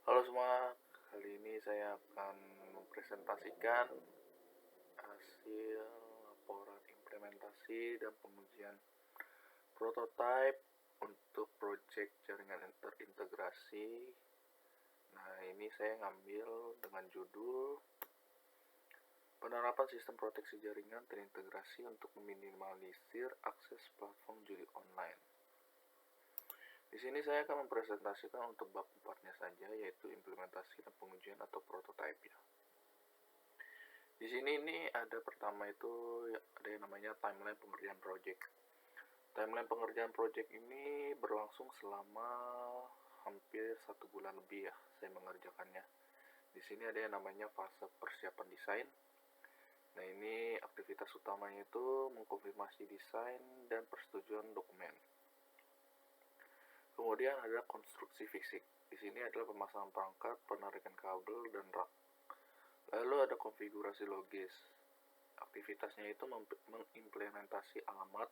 Halo semua, kali ini saya akan mempresentasikan hasil laporan implementasi dan pengujian prototipe untuk proyek jaringan terintegrasi. Nah, ini saya ngambil dengan judul penerapan sistem proteksi jaringan terintegrasi untuk meminimalisir akses platform judi online. Di sini saya akan mempresentasikan untuk bab 4-nya saja, yaitu implementasi dan pengujian atau prototipe ya. Di sini ini ada pertama itu ada yang namanya timeline pengerjaan project. Timeline pengerjaan project ini berlangsung selama hampir 1 bulan lebih ya saya mengerjakannya. Di sini ada yang namanya fase persiapan desain. Nah, ini aktivitas utamanya itu mengkonfirmasi desain dan persetujuan dokumen. Kemudian ada konstruksi fisik. Di sini adalah pemasangan perangkat, penarikan kabel, dan rak. Lalu ada konfigurasi logis. Aktivitasnya itu mengimplementasi alamat,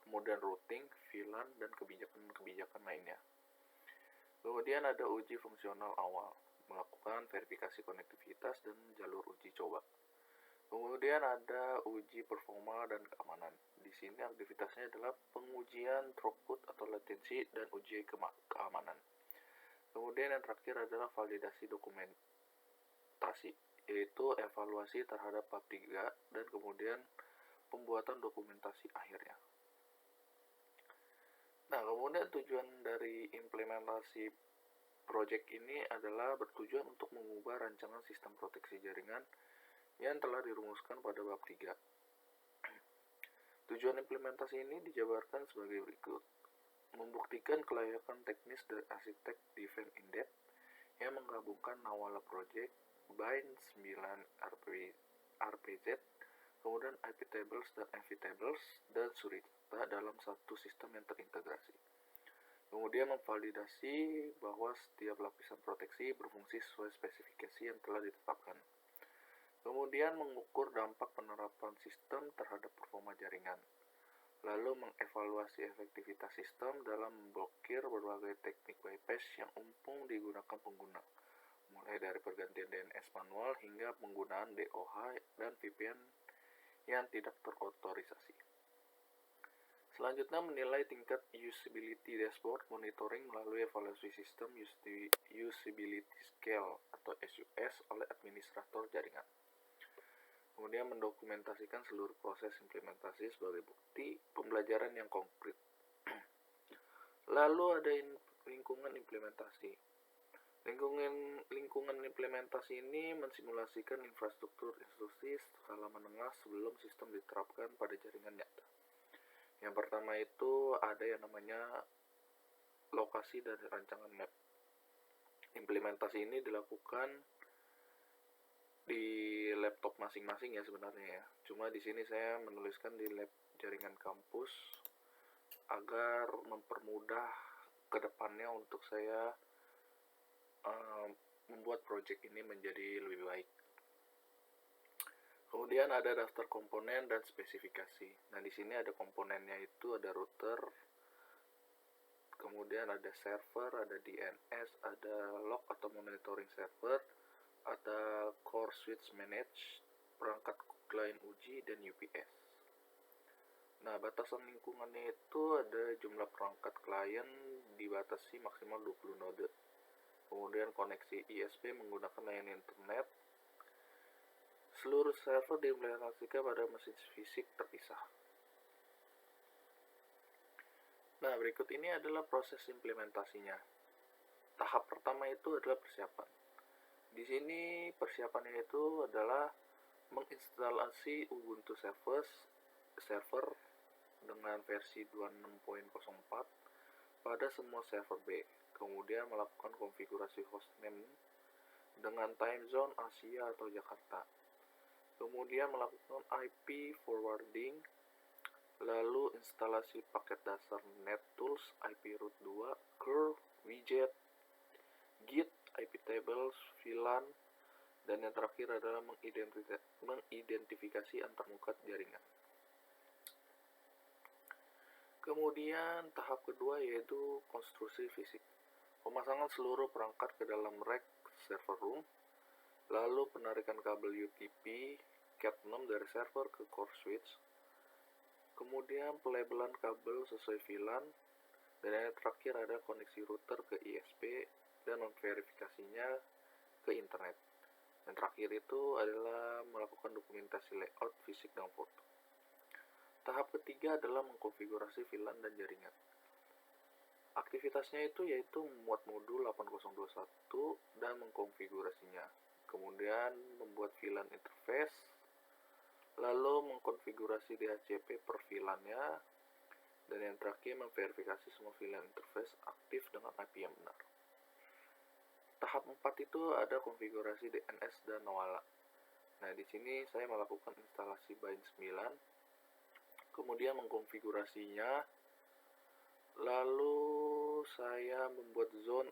kemudian routing, VLAN, dan kebijakan-kebijakan lainnya. Kemudian ada uji fungsional awal, melakukan verifikasi konektivitas dan jalur uji coba. Kemudian ada uji performa dan keamanan. Di sini aktivitasnya adalah pengujian throughput atau latensi dan uji keamanan. Kemudian yang terakhir adalah validasi dokumentasi, yaitu evaluasi terhadap bab 3 dan kemudian pembuatan dokumentasi akhirnya. Nah, kemudian tujuan dari implementasi project ini adalah bertujuan untuk mengubah rancangan sistem proteksi jaringan yang telah dirumuskan pada bab 3. Tujuan implementasi ini dijabarkan sebagai berikut. Membuktikan kelayakan teknis dari arsitek Defend in Depth yang menggabungkan Nawala Project, Bind 9 RPZ, kemudian IP Tables dan MV Tables, dan Surita dalam satu sistem yang terintegrasi. Kemudian memvalidasi bahwa setiap lapisan proteksi berfungsi sesuai spesifikasi yang telah ditetapkan. Kemudian mengukur dampak penerapan sistem terhadap performa jaringan. Lalu mengevaluasi efektivitas sistem dalam memblokir berbagai teknik bypass yang umum digunakan pengguna, mulai dari pergantian DNS manual hingga penggunaan DOH dan VPN yang tidak terotorisasi. Selanjutnya menilai tingkat usability dashboard monitoring melalui evaluasi sistem usability scale atau SUS oleh administrator jaringan. Kemudian mendokumentasikan seluruh proses implementasi sebagai bukti pembelajaran yang konkret. Lalu ada lingkungan implementasi. Lingkungan implementasi ini mensimulasikan infrastruktur instruksi skala menengah sebelum sistem diterapkan pada jaringan nyata. Yang pertama itu ada yang namanya lokasi dari rancangan map. Implementasi ini dilakukan di laptop masing-masing ya sebenarnya ya. Cuma di sini saya menuliskan di lab jaringan kampus agar mempermudah kedepannya untuk saya membuat project ini menjadi lebih baik. Kemudian ada daftar komponen dan spesifikasi. Nah, di sini ada komponennya itu ada router, kemudian ada server, ada DNS, ada log atau monitoring server, ada core switch manage, perangkat client uji, dan UPS. Nah, batasan lingkungannya itu ada jumlah perangkat klien dibatasi maksimal 20 node. Kemudian koneksi ISP menggunakan layanan internet. Seluruh server diimplementasikan pada mesin fisik terpisah. Nah, berikut ini adalah proses implementasinya. Tahap pertama itu adalah persiapan. Di sini persiapannya itu adalah menginstalasi Ubuntu server dengan versi 26.04 pada semua server B. Kemudian melakukan konfigurasi hostname dengan time zone Asia atau Jakarta. Kemudian melakukan IP forwarding, lalu instalasi paket dasar NetTools, IP root 2, curl, widget, git, IP tables, VLAN, dan yang terakhir adalah mengidentifikasi antarmuka jaringan. Kemudian tahap kedua yaitu konstruksi fisik. pemasangan seluruh perangkat ke dalam rack server room, lalu penarikan kabel UTP Cat6 dari server ke core switch, kemudian pelabelan kabel sesuai VLAN, dan yang terakhir ada koneksi router ke ISP dan memverifikasinya ke internet. Yang terakhir itu adalah melakukan dokumentasi layout, fisik, dan foto. Tahap ketiga adalah mengkonfigurasi VLAN dan jaringan. Aktivitasnya itu yaitu membuat modul 8021 dan mengkonfigurasinya. Kemudian membuat VLAN interface, lalu mengkonfigurasi DHCP per VLAN-nya, dan yang terakhir memverifikasi semua VLAN interface aktif dengan IP yang benar. Tahap 4 itu ada konfigurasi DNS dan NOALA. Nah, di sini saya melakukan instalasi Bind 9, kemudian mengkonfigurasinya, lalu saya membuat zone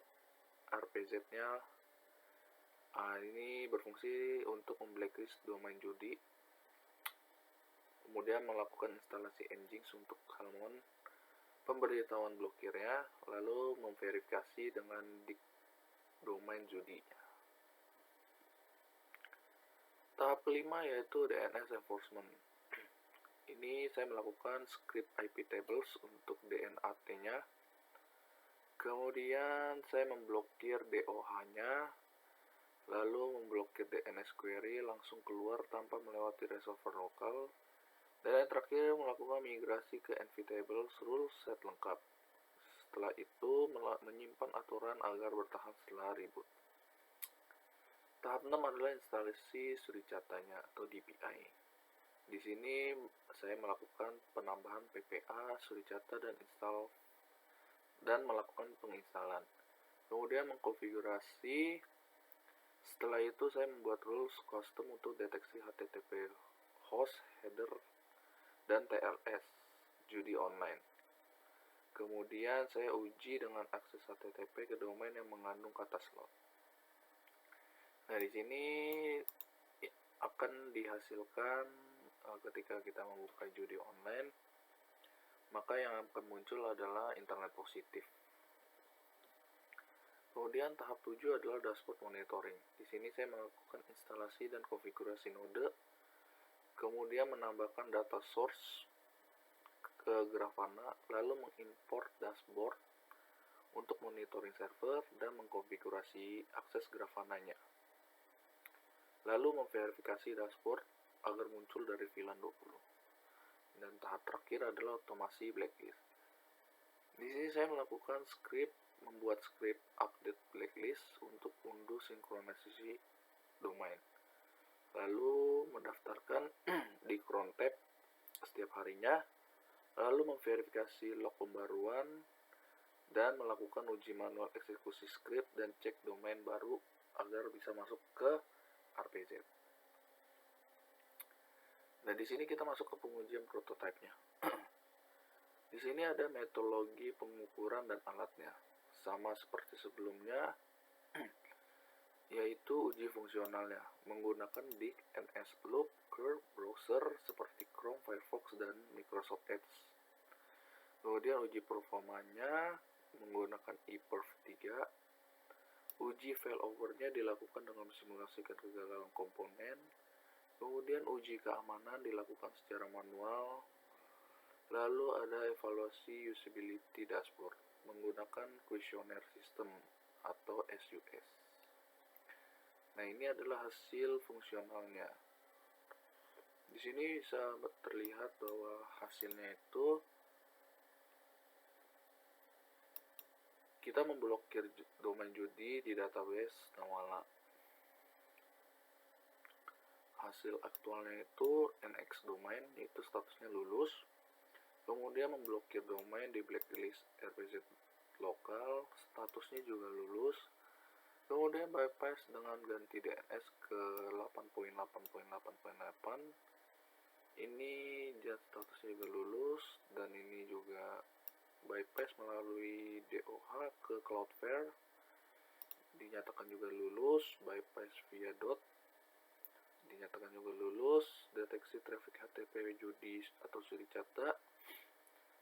RPZ-nya. Ini berfungsi untuk memblacklist domain judi. Kemudian melakukan instalasi Nginx untuk halaman pemberitahuan blokirnya, lalu memverifikasi dengan domain judi. Tahap kelima yaitu DNS enforcement. Ini saya melakukan script IP tables untuk DNAT-nya. Kemudian saya memblokir DOH-nya, lalu memblokir DNS query langsung keluar tanpa melewati resolver lokal. Dan yang terakhir melakukan migrasi ke nvtables rule set lengkap. Setelah itu menyimpan aturan agar bertahan setelah reboot. Tahap 6 adalah instalasi suricatanya atau DPI. Di sini saya melakukan penambahan PPA, suricata, dan melakukan penginstalan. Kemudian mengkonfigurasi. Setelah itu saya membuat rules custom untuk deteksi HTTP host, header, dan TLS judi online. Kemudian saya uji dengan akses HTTP ke domain yang mengandung kata slot. Nah, di sini akan dihasilkan ketika kita membuka judi online, maka yang akan muncul adalah internet positif. Kemudian tahap 7 adalah dashboard monitoring. Di sini saya melakukan instalasi dan konfigurasi node, kemudian menambahkan data source ke Grafana, lalu mengimport dashboard untuk monitoring server dan mengkonfigurasi akses Grafana-nya. Lalu memverifikasi dashboard agar muncul dari VLAN 20. Dan tahap terakhir adalah otomasi blacklist. Di sini saya melakukan membuat script update blacklist untuk unduh sinkronisasi domain. Lalu mendaftarkan di cron tab setiap harinya, lalu memverifikasi log pembaruan dan melakukan uji manual eksekusi script dan cek domain baru agar bisa masuk ke RPZ. Nah, di sini kita masuk ke pengujian prototipenya. Di sini ada metodologi pengukuran dan alatnya, sama seperti sebelumnya, yaitu uji fungsionalnya menggunakan DIC, NSLOOP, Curve, browser seperti Chrome, Firefox, dan Microsoft Edge. Kemudian uji performanya menggunakan ePerf 3. Uji failover-nya dilakukan dengan simulasikan kegagalan komponen. Kemudian uji keamanan dilakukan secara manual. Lalu ada evaluasi usability dashboard menggunakan questionnaire system atau SUS. Nah, ini adalah hasil fungsionalnya. Di sini bisa terlihat bahwa hasilnya itu kita memblokir domain judi di database NOALA. Hasil aktualnya itu NX domain, itu statusnya lulus. Kemudian memblokir domain di blacklist RPZ lokal, statusnya juga lulus. Kemudian bypass dengan ganti DNS ke 8.8.8.8. Ini statusnya juga lulus, dan ini juga bypass melalui DOH ke Cloudflare, dinyatakan juga lulus. Bypass via dot dinyatakan juga lulus. Deteksi traffic HTTP judi atau suricata,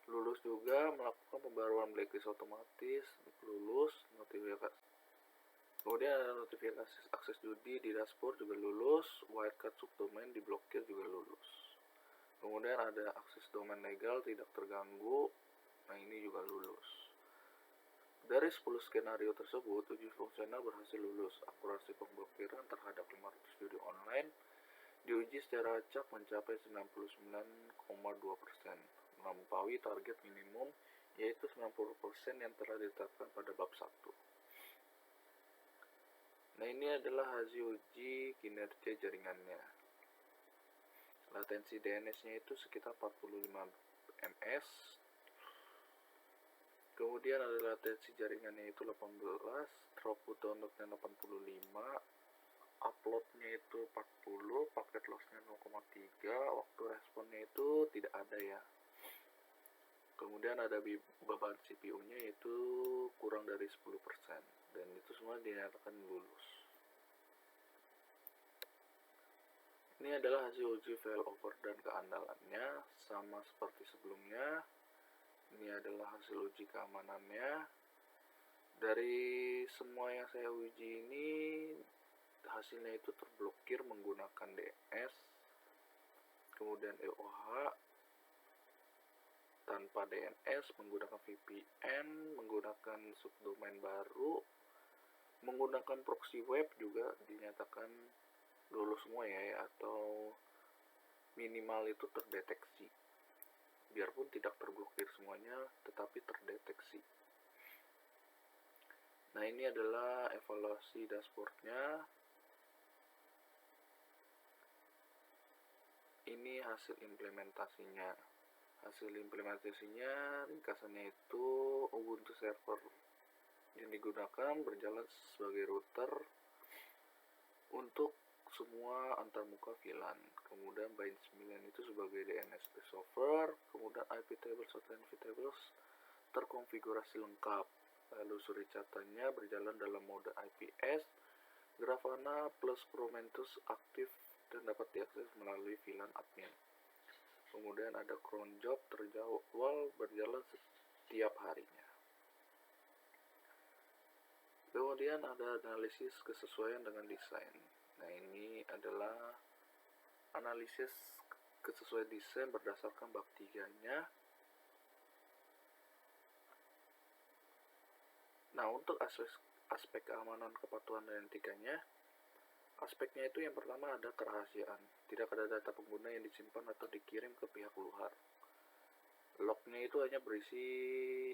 Lulus juga melakukan pembaruan blacklist otomatis, lulus. Notifikasi. Kemudian ada notifikasi akses judi di dashboard juga lulus, wildcard subdomain diblokir juga lulus. Kemudian ada akses domain legal tidak terganggu, nah ini juga lulus. Dari 10 skenario tersebut, uji fungsional berhasil lulus. Akurasi pemblokiran terhadap 500 judi online diuji secara acak mencapai 99,2%, melampaui target minimum yaitu 90% yang telah ditetapkan pada bab 1. Nah, ini adalah hasil uji kinerja jaringannya. Latensi DNS-nya itu sekitar 45 ms. Kemudian ada latensi jaringannya itu 18, throughput downloadnya 85, uploadnya itu 40, paket lossnya 0,3, waktu responnya itu tidak ada ya. Kemudian ada beban CPU-nya itu kurang dari 10%, dan itu semua dinyatakan lulus. Ini adalah hasil uji failover dan keandalannya, sama seperti sebelumnya. Ini adalah hasil uji keamanannya. Dari semua yang saya uji ini, hasilnya itu terblokir menggunakan DNS, kemudian EOH, tanpa DNS, menggunakan VPN, menggunakan subdomain baru, menggunakan proxy web juga dinyatakan lulus semua ya, atau minimal itu terdeteksi. Biarpun tidak terblokir semuanya, tetapi terdeteksi. Nah, ini adalah evaluasi dashboardnya. Ini hasil implementasinya. Hasil implementasinya ringkasannya itu Ubuntu server yang digunakan berjalan sebagai router untuk semua antarmuka VLAN. Kemudian Bind 9 itu sebagai DNS server. Kemudian IP tables atau NV tables terkonfigurasi lengkap. Lalu suri catatannya berjalan dalam mode IPS. Grafana plus Prometheus aktif dan dapat diakses melalui VLAN admin. Kemudian ada cron job terjadwal berjalan setiap harinya. Kemudian ada analisis kesesuaian dengan desain. Nah, ini adalah analisis kesesuaian desain berdasarkan bab 3-nya. Nah, untuk aspek keamanan, kepatuhan, dan etikanya, aspeknya itu yang pertama ada kerahasiaan. Tidak ada data pengguna yang disimpan atau dikirim ke pihak luar. Lognya itu hanya berisi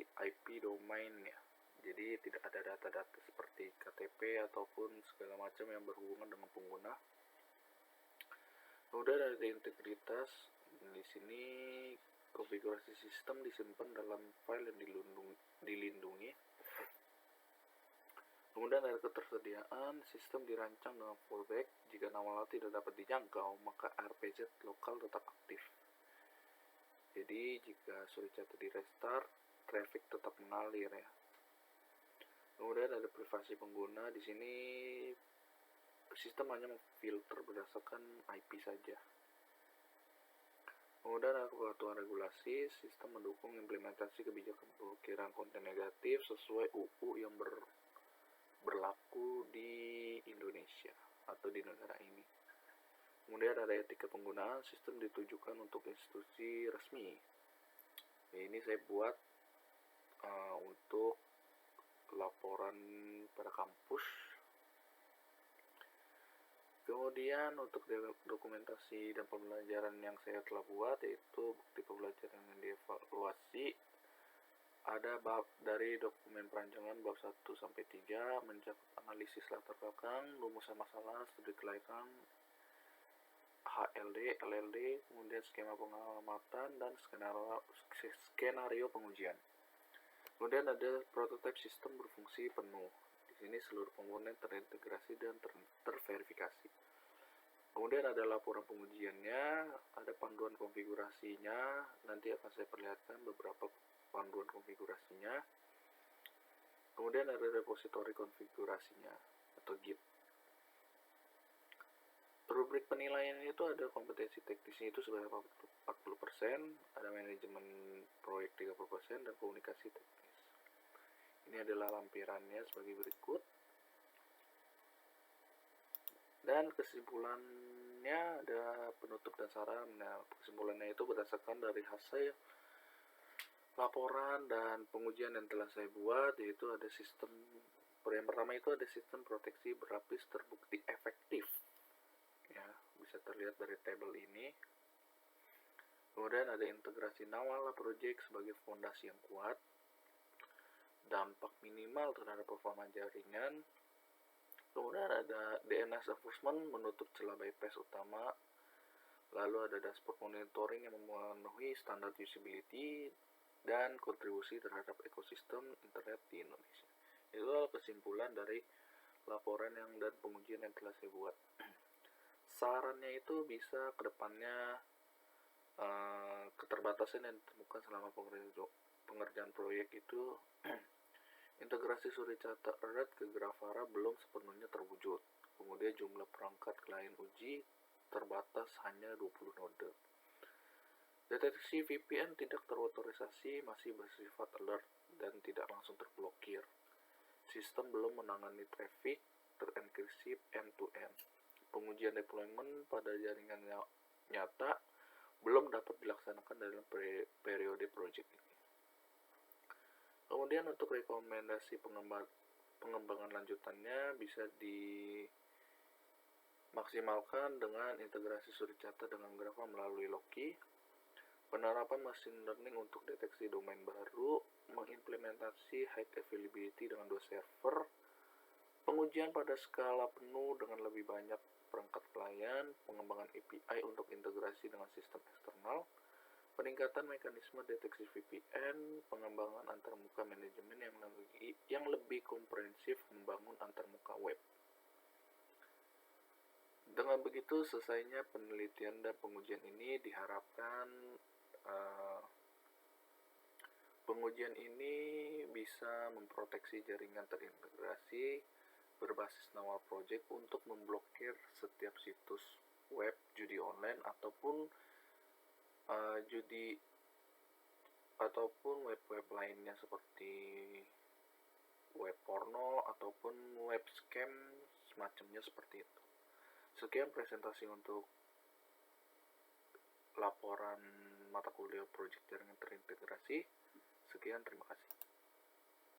IP domain ya. Jadi tidak ada data-data seperti KTP ataupun segala macam yang berhubungan dengan pengguna. Kemudian ada integritas. Di sini konfigurasi sistem disimpan dalam file yang dilindungi. Kemudian ada ketersediaan, sistem dirancang dengan fallback. Jika nama lalu tidak dapat dijangkau, maka RPZ lokal tetap aktif. Jadi jika suricata di restart, traffic tetap mengalir ya. Kemudian ada privasi pengguna. Di sini sistem hanya memfilter berdasarkan IP saja. Kemudian ada kepatuhan regulasi. Sistem mendukung implementasi kebijakan pemblokiran konten negatif sesuai UU yang berlaku di Indonesia atau di negara ini. Kemudian ada etika penggunaan. Sistem ditujukan untuk institusi resmi. Ini saya buat untuk laporan pada kampus. Kemudian untuk dokumentasi dan pembelajaran yang saya telah buat, yaitu bukti pembelajaran yang dievaluasi, ada bab dari dokumen perancangan bab 1 sampai 3 mencakup analisis latar belakang, rumusan masalah, studi kelayakan, HLD, LLD, kemudian skema pengamatan dan skenario pengujian. Kemudian ada prototipe sistem berfungsi penuh. Di sini seluruh komponen terintegrasi dan terverifikasi. Kemudian ada laporan pengujiannya, ada panduan konfigurasinya. Nanti akan saya perlihatkan beberapa panduan konfigurasinya. Kemudian ada repositori konfigurasinya atau Git. Rubrik penilaian itu ada kompetensi teknisnya itu sebanyak 40%, ada manajemen proyek 30%, dan komunikasi teknis. Ini adalah lampirannya sebagai berikut. Dan kesimpulannya ada penutup dan saran. Nah, kesimpulannya itu berdasarkan dari hasil laporan dan pengujian yang telah saya buat, yaitu ada sistem, yang pertama itu ada sistem proteksi berlapis terbukti efektif. Ya, bisa terlihat dari tabel ini. Kemudian ada integrasi Nawala Project sebagai fondasi yang kuat, dampak minimal terhadap performa jaringan. Kemudian ada DNS enforcement menutup celah bypass utama. Lalu ada dashboard monitoring yang memenuhi standar usability dan kontribusi terhadap ekosistem internet di Indonesia. Itu adalah kesimpulan dari laporan dan pengujian yang telah saya buat. Sarannya itu bisa kedepannya keterbatasan yang ditemukan selama pengerjaan proyek itu integrasi Suricata Earth ke Grafana belum sepenuhnya terwujud. Kemudian jumlah perangkat klien uji terbatas hanya 20 node. Deteksi VPN tidak terotorisasi masih bersifat alert dan tidak langsung terblokir. Sistem belum menangani traffic terenkripsi end-to-end. Pengujian deployment pada jaringan nyata belum dapat dilaksanakan dalam periode project ini. Kemudian untuk rekomendasi pengembangan lanjutannya bisa dimaksimalkan dengan integrasi Suricata dengan Grafana melalui Loki, penerapan machine learning untuk deteksi domain baru, mengimplementasi high availability dengan 2 server, pengujian pada skala penuh dengan lebih banyak perangkat klien, pengembangan API untuk integrasi dengan sistem eksternal, peningkatan mekanisme deteksi VPN, pengembangan antarmuka manajemen yang lebih komprehensif membangun antarmuka web. Dengan begitu selesainya penelitian dan pengujian ini, diharapkan pengujian ini bisa memproteksi jaringan terintegrasi berbasis Nawal Project untuk memblokir setiap situs web judi online ataupun web-web lainnya seperti web porno ataupun web scam semacamnya seperti itu. Sekian presentasi untuk laporan mata kuliah proyek jaringan terintegrasi. Sekian, terima kasih.